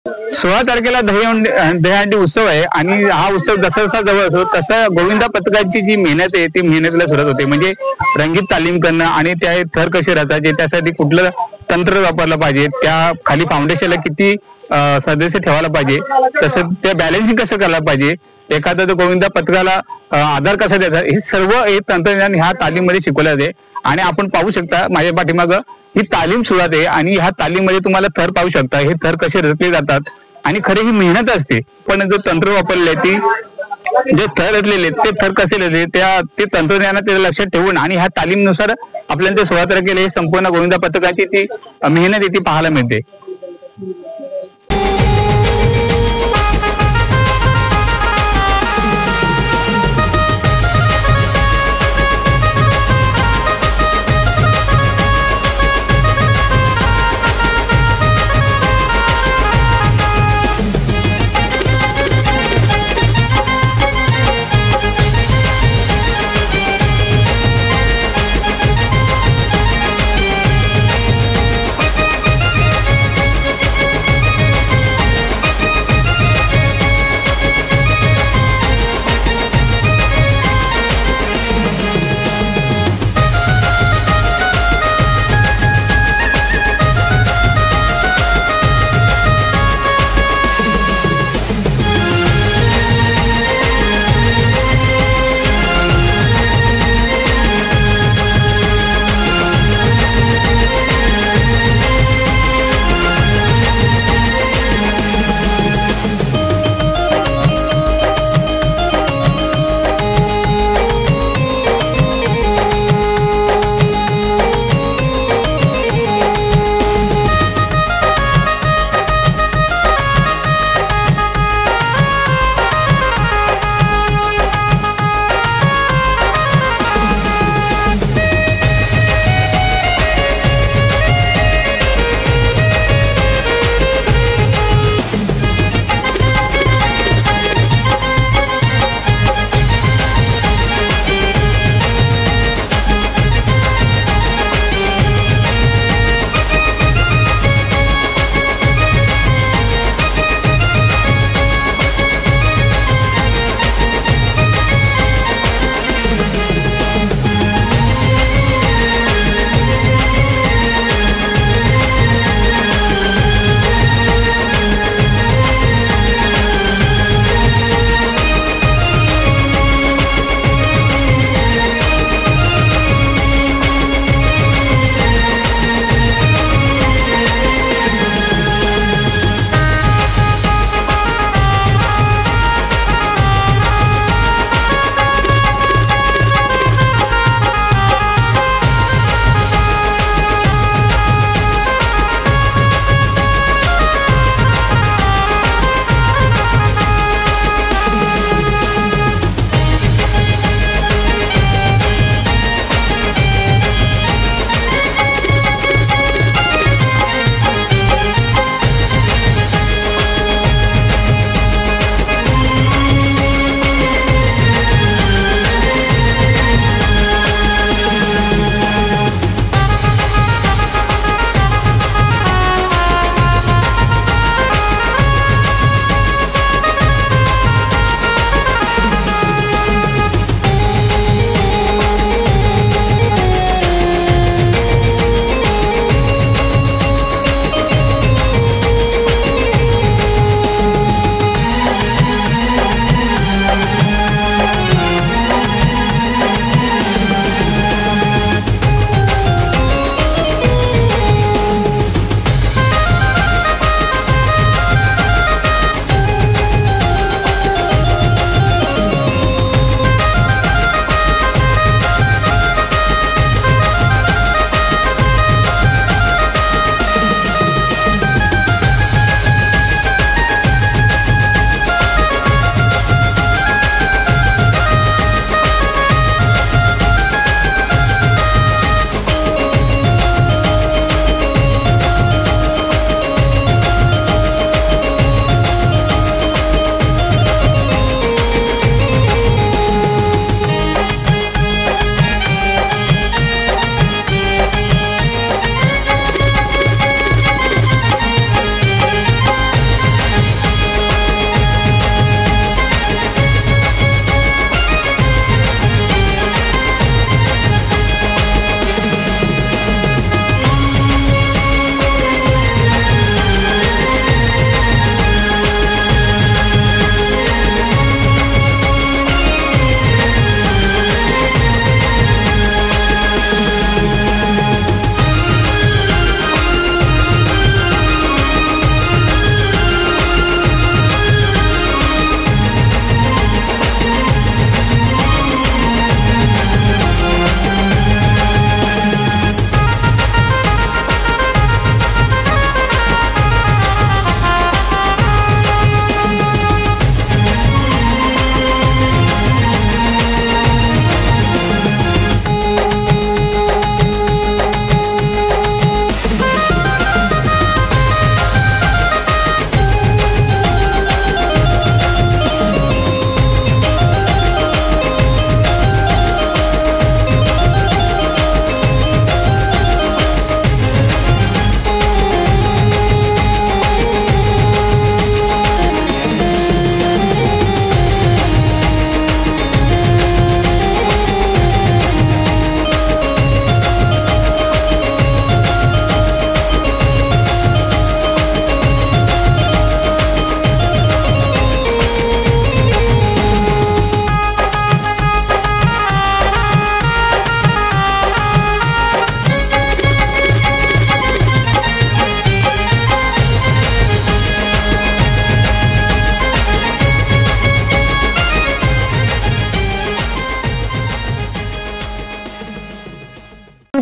16 तारखेला दहीहंडी उत्सव आहे आणि हा उत्सव जसा जसा जवळ असतो तसं गोविंदा पथकाची जी मेहनत आहे ती मेहनतीला सुरुवात होते. म्हणजे रंगीत तालीम करणं आणि त्या थर कसे रचायचे, त्यासाठी कुठलं तंत्र वापरलं पाहिजे, त्या खाली फाउंडेशनला किती सदस्य ठेवायला पाहिजे, तसं त्या बॅलन्सिंग कसं करायला पाहिजे, एखाद्या गोविंदा पथकाला आधार कसा द्यायचा, हे सर्व हे तंत्रज्ञान ह्या तालीममध्ये शिकवलं जाते. आणि आपण पाहू शकता माझ्या पाठीमागं ही तालीम सुरुवात आहे आणि ह्या तालीममध्ये तुम्हाला थर पाहू शकता, हे थर कसे रचले जातात आणि खरी ही मेहनत असते. पण जो तंत्र वापरले ती जे थर रचलेले ते थर कसे रचले ते तंत्रज्ञानात लक्षात ठेवून आणि ह्या तालीमनुसार आपल्याला ते 16 तारखेला हे संपूर्ण गोविंदा पथकाची ती मेहनत आहे ती पाहायला मिळते.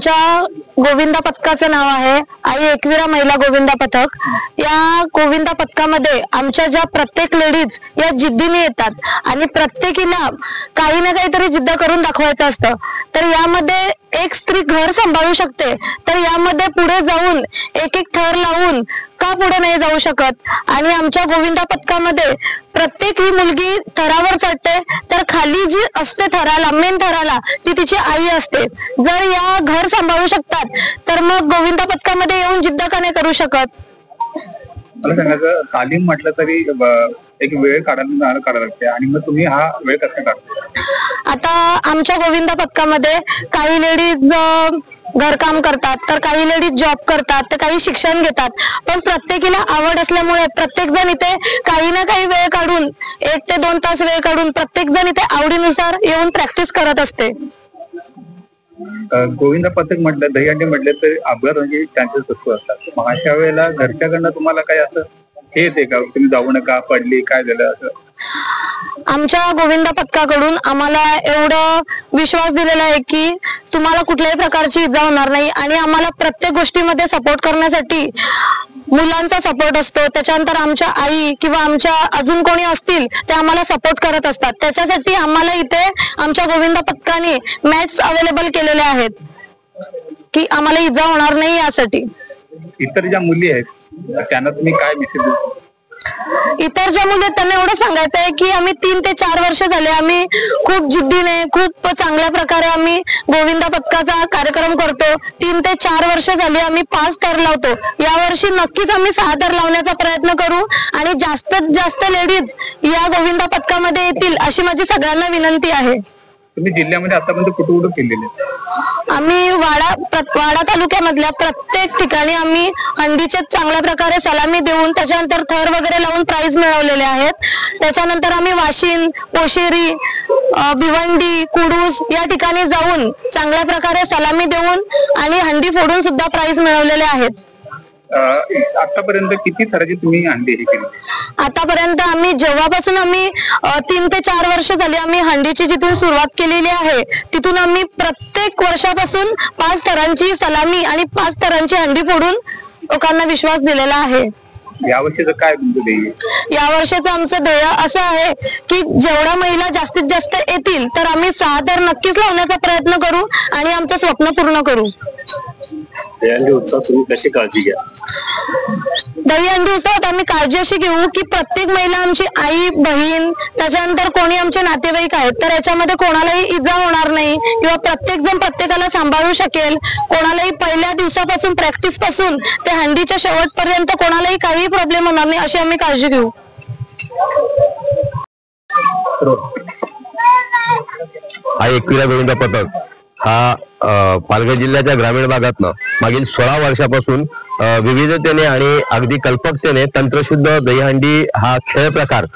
आमच्या गोविंदा पथकाचं नाव आहे आई एकविरा महिला गोविंदा पथक। या गोविंदा पथकामध्ये आमच्या ज्या प्रत्येक लेडीज या जिद्दीने येतात आणि प्रत्येकीला काही ना काहीतरी जिद्द करून दाखवायचं असतं। तर यामध्ये एक स्त्री घर सांभाळू शकते, तर यामध्ये पुढे जाऊन एक एक थर लावून का पुढे नाही जाऊ शकत। आणि आमच्या गोविंदा पथकामध्ये प्रत्येक ही मुलगी थरावर चढते, तर खाली जी असते थराला, मेन थराला, ती तिची आई असते। जर या घर सांभाळू शकतात तर मग गोविंदा पथकामध्ये येऊन जिद्द का नाही करू शकत। मला सांगायचं, तालीम म्हटलं तरी एक वेळ काढायला लागते आणि मग तुम्ही हा वेळ कसा काढता? आता आमच्या गोविंदा पथकामध्ये काही लेडीज घरकाम करतात, तर काही लेडीज जॉब करतात, तर काही शिक्षण घेतात, पण प्रत्येकीला आवड असल्यामुळे प्रत्येक जण इथे काही ना काही वेळ काढून 1 ते 2 तास वेळ काढून प्रत्येक जण इथे आवडीनुसार येऊन प्रॅक्टिस करत असते। गोविंदा पथक म्हटलं, दहीहंडी म्हटलं तर अपघात म्हणजे चान्सेस असतो असतात। मग अशा वेळेला घरच्याकडनं तुम्हाला काही असं हे येते का, तुम्ही जाऊ नका, पडली, काय झालं असं? आमच्या गोविंदा पथकाकडून आम्हाला एवढं विश्वास दिलेला आहे की तुम्हाला कुठल्याही प्रकारची इजा होणार नाही आणि आम्हाला प्रत्येक गोष्टीमध्ये सपोर्ट करण्यासाठी मुलांचा सपोर्ट असतो। त्याच्यानंतर आमच्या आई किंवा आमच्या अजून कोणी असतील ते आम्हाला सपोर्ट करत असतात। त्याच्यासाठी आम्हाला इथे आमच्या गोविंदा पथकाने मॅट्स अवेलेबल केलेले आहेत की आम्हाला इजा होणार नाही यासाठी। इतर ज्या मुली आहेत त्यांना तुम्ही काय मेसेज देता? इतर ज्या मुली त्यांना एवढं सांगायचं आहे की आम्ही 3 ते 4 वर्ष झाले आम्ही खूप जिद्दीने खूप चांगल्या प्रकारे आम्ही गोविंदा पथकाचा कार्यक्रम करतो। 3 ते 4 वर्ष झाली आम्ही 5 थर लावतो। यावर्षी नक्कीच आम्ही 6 थर लावण्याचा प्रयत्न करू आणि जास्तीत जास्त लेडीज या गोविंदा पथकामध्ये येतील अशी माझी सगळ्यांना विनंती आहे। तुम्ही जिल्ह्यामध्ये आतापर्यंत कुठे केलेले? आम्ही वाडा तालुक्यामधल्या प्रत्येक ठिकाणी आम्ही हंडीचे चांगल्या प्रकारे सलामी देऊन त्याच्यानंतर थर वगैरे लावून प्राइज मिळवलेले आहेत। त्याच्यानंतर आम्ही वाशिन, पोशेरी, भिवंडी, कुडूस या ठिकाणी जाऊन चांगल्या प्रकारे सलामी देऊन आणि हंडी फोडून सुद्धा प्राइज मिळवलेले आहेत। आतापर्यंत किती थराची तुम्ही हंडी हे केली? आतापर्यंत आम्ही जेव्हापासून आम्ही 3 ते 4 वर्ष झाली आम्ही हंडीची जिथून सुरुवात केलेली आहे तिथून आम्ही प्रत्येक वर्षापासून 5 थरांची सलामी आणि 5 थरांची हंडी फोडून लोकांना विश्वास दिलेला आहे। यावर्षीचं काय तुमचं ध्येय? यावर्षीचं आमचं ध्येय असं आहे की जेवढ्या महिला जास्तीत जास्त येतील तर आम्ही 6 थर नक्कीच लावण्याचा प्रयत्न करू आणि आमचं स्वप्न पूर्ण करू। दहीहंडी उत्सवात तुम्ही कशी काळजी घ्या? दहीहंडी उत्सवात आम्ही काळजी अशी घेऊ की प्रत्येक महिला आमची आई, बहीण, त्याच्यानंतर कोणी आमचे नातेवाईक आहेत तर याच्यामध्ये कोणालाही इजा होणार नाही किंवा प्रत्येक जण प्रत्येकाला सांभाळू शकेल। कोणालाही पहिल्या दिवसापासून प्रॅक्टिस पासून ते हंडीच्या शेवटपर्यंत कोणालाही काही प्रॉब्लेम होणार नाही अशी आम्ही काळजी घेऊ। आई एकविरा गोविंदा पथक हा पालघर जिल्ह्याच्या ग्रामीण भागातनं मागील 16 वर्षापासून विविधतेने आणि अगदी कल्पकतेने तंत्रशुद्ध दहीहंडी हा खेळ प्रकार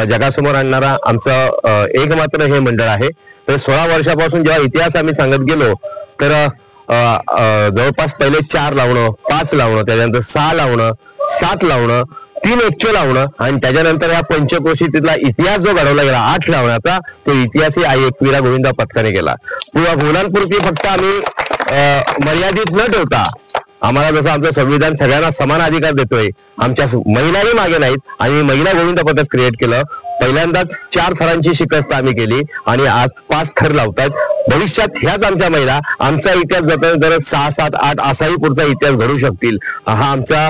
जगासमोर आणणारा आमचं एकमात्र हे मंडळ आहे। तर 16 वर्षापासून जेव्हा इतिहास आम्ही सांगत गेलो तर जवळपास पहिले 4 लावणं, 5 लावणं, त्याच्यानंतर 6 लावणं, 7 लावणं, 3 एक्चुअल लावणं आणि त्याच्यानंतर या पंचक्रोशीतला इतिहास जो घडवला गेला 8 लावण्याचा, तो इतिहासही आई एकविरा गोविंदा पथकाने केला। मुलांपुरती फक्त आम्ही मर्यादित न ठेवता आम्हाला जसं आमचं संविधान सगळ्यांना समान अधिकार देतोय, आमच्या महिलाही मागे नाहीत आणि महिला गोविंदा पथक क्रिएट केलं। पहिल्यांदाच 4 थरांची शिकस्त आम्ही केली आणि आज 5 थर लावतात। भविष्यात ह्याच आमच्या महिला आमचा इतिहास जपत 6, 7, 8 असाही पुढचा इतिहास घडू शकतील हा आमचा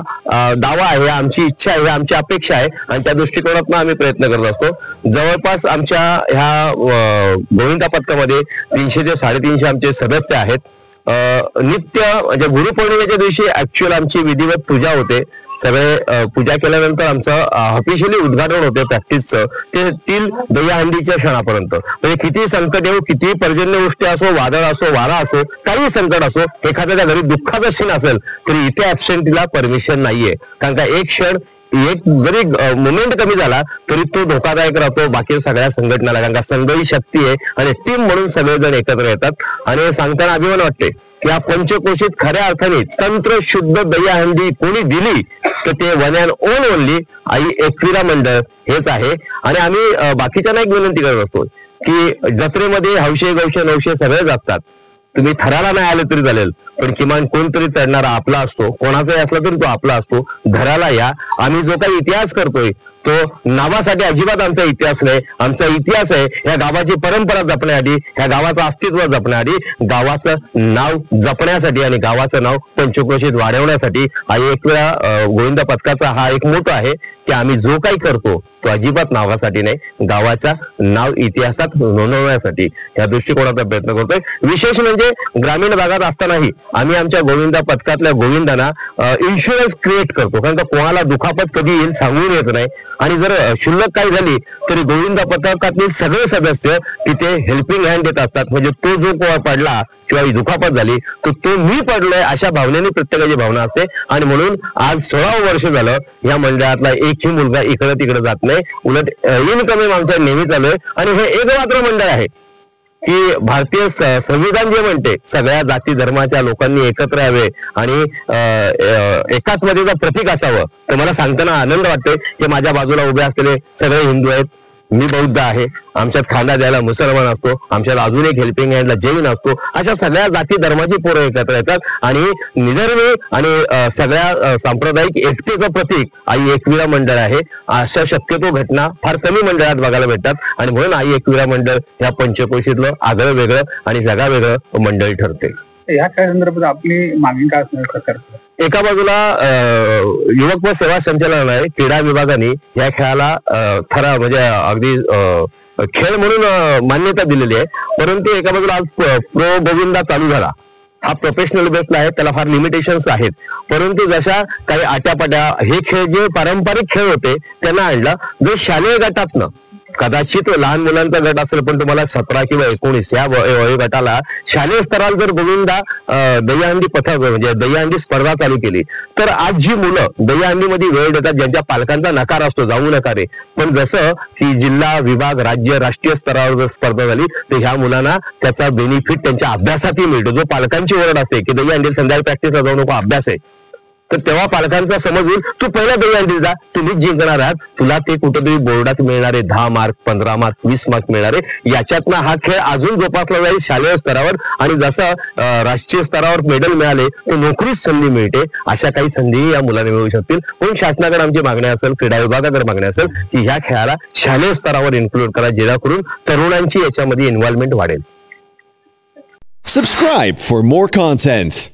दावा आहे, आमची इच्छा आहे, आमची अपेक्षा आहे आणि त्या दृष्टिकोनातून आम्ही प्रयत्न करत असतो। जवळपास आमच्या ह्या गोविंदा पथकामध्ये 300 ते 350 आमचे सदस्य आहेत। नित्य म्हणजे गुरुपौर्णिमेच्या दिवशी ऍक्च्युअल आमची विधिवत पूजा होते। सगळे पूजा केल्यानंतर आमचं ऑफिशियली उद्घाटन होते प्रॅक्टिसचं, ते 3 दहीहंडीच्या क्षणापर्यंत। म्हणजे किती संकट येऊ, किती पर्जन्यवृष्टी असो, वादळ असो, वारा असो, काही संकट असो, एखाद्याच्या घरी दुःखाचा क्षण असेल तरी इथे ऍबसेंटीला परमिशन नाहीये। कारण का एक क्षण एक जरी मोमेंट कमी झाला तरी तो धोकादायक राहतो बाकी सगळ्या संघटनाला। कारण का संघ ही शक्ती आहे आणि टीम म्हणून सगळेजण एकत्र येतात आणि सांगताना अभिमान वाटते की या पंचक्रोशीत खऱ्या अर्थाने तंत्रशुद्ध दहीहंडी कोणी दिली तर ते one and only I Ekvira मंडळ हेच आहे। आणि आम्ही बाकीच्यांना एक विनंती करत असतो की जत्रेमध्ये हौशे गौशे नवशे सगळे जातात, तुम्ही थराला नाही आले तरी चालेल, पण किमान कोणतरी चढणारा आपला असतो, कोणाचाही असला तरी तो आपला असतो. धराला या. आम्ही जो काही इतिहास करतोय तो नावासाठी अजिबात आमचा इतिहास नाही. आमचा इतिहास आहे या गावाची परंपरा जपण्यासाठी, या गावाचं अस्तित्व जपण्यासाठी, गावाचं नाव जपण्यासाठी आणि गावाचं नाव पंचक्रोशीत वाढवण्यासाठी. हा एक वेळा गोविंदा पथकाचा हा एक मोठा आहे की आम्ही जो काही करतो तो अजिबात नावासाठी नाही, गावाचा नाव इतिहासात नोंदवण्यासाठी या दृष्टिकोनाचा प्रयत्न करतोय. विशेष म्हणजे ग्रामीण भागात असतानाही आम्ही आमच्या गोविंदा पथकातल्या गोविंदांना इन्शुरन्स क्रिएट करतो, कारण का कोणाला दुखापत कधी येईल सांगून येत नाही. आणि जर क्षुल्लक काही झाली तरी गोविंदा पथकातील सगळे सदस्य तिथे हेल्पिंग हँड देत असतात. म्हणजे तो जो पडला किंवा दुखापत झाली तो मी पडलोय अशा भावनेने प्रत्येकाची भावना असते. आणि म्हणून आज 16 वर्ष झालं या मंडळातला एकही मुलगा इकडे तिकडे जात नाही, उलट इनकमिंग आमच्या नेहमी चालू आहे. आणि हे एकमात्र मंडळ आहे की भारतीय संविधान जे म्हणते सगळ्या जाती धर्माच्या लोकांनी एकत्र यावे आणि एकात्मतेचं प्रतीक असावं. तर मला सांगताना आनंद वाटतोय की माझ्या बाजूला उभे असलेले सगळे हिंदू आहेत, मी बौद्ध आहे, आमच्यात खांदा द्यायला मुसलमान असतो, आमच्यात अजून एक हेल्पिंग हँडला जैन असतो. अशा सगळ्या जाती धर्माची पोरं एकत्र येतात आणि निधर्मी आणि सगळ्या सांप्रदायिक एकतेचं प्रतीक आई एकविरा मंडळ आहे. अशा शक्यतो घटना फार कमी मंडळात बघायला भेटतात आणि म्हणून आई एकविरा मंडळ ह्या पंचक्रोशीतलं आगळं वेगळं आणि जगा वेगळं मंडळ ठरते. या खेळासंदर्भात आपली मागणी काय असणार सरकारकडे? एका बाजूला युवक व सेवा संचालनालय क्रीडा विभागाने या खेळाला म्हणजे अगदी खेळ म्हणून मान्यता दिलेली आहे. परंतु एका बाजूला आज प्रो गोविंदा चालू झाला, हा प्रोफेशनल बेसला आहे, त्याला फार लिमिटेशन्स आहेत. परंतु जशा काही आट्यापाट्या हे खेळ जे पारंपरिक खेळ होते त्यांना आणला. जो शालेय गटातनं कदाचित लहान मुलांचा गट असेल पण तुम्हाला 17 किंवा 19 या वयोगटाला शालेय स्तरावर जर गोविंदा दहीहंडी पथक म्हणजे दहीहंडी स्पर्धा चालू केली तर आज जी मुलं दहीहंडीमध्ये वेळ देतात ज्यांच्या पालकांचा नकार असतो जाऊ नका रे, पण जसं की जिल्हा विभाग राज्य राष्ट्रीय स्तरावर जर स्पर्धा झाली तर ह्या मुलांना त्याचा बेनिफिट त्यांच्या अभ्यासातही मिळतो. जो पालकांची ओरड असते की दहीहंडी संध्याकाळी प्रॅक्टिसला जाऊ नको अभ्यास आहे, तर तेव्हा पालकांचा समज होईल तू पहिल्या दहीहंडीत जा, तुम्हीच जिंकणार आहात, तुला ते कुठेतरी बोर्डात मिळणारे 10 मार्क 15 मार्क 20 मार्क मिळणारे. याच्यातनं हा खेळ अजून जोपासला जाईल शालेय स्तरावर आणि जसं राष्ट्रीय स्तरावर मेडल मिळाले तर नोकरीच संधी मिळते. अशा काही संधीही या मुलांना मिळू शकतील. म्हणून शासनाकडे आमची मागणी असेल, क्रीडा विभागाकडे मागणी असेल की ह्या खेळाला शालेय स्तरावर इन्क्लूड करा जेणेकरून तरुणांची याच्यामध्ये इन्व्हॉल्वमेंट वाढेल. Subscribe for more content.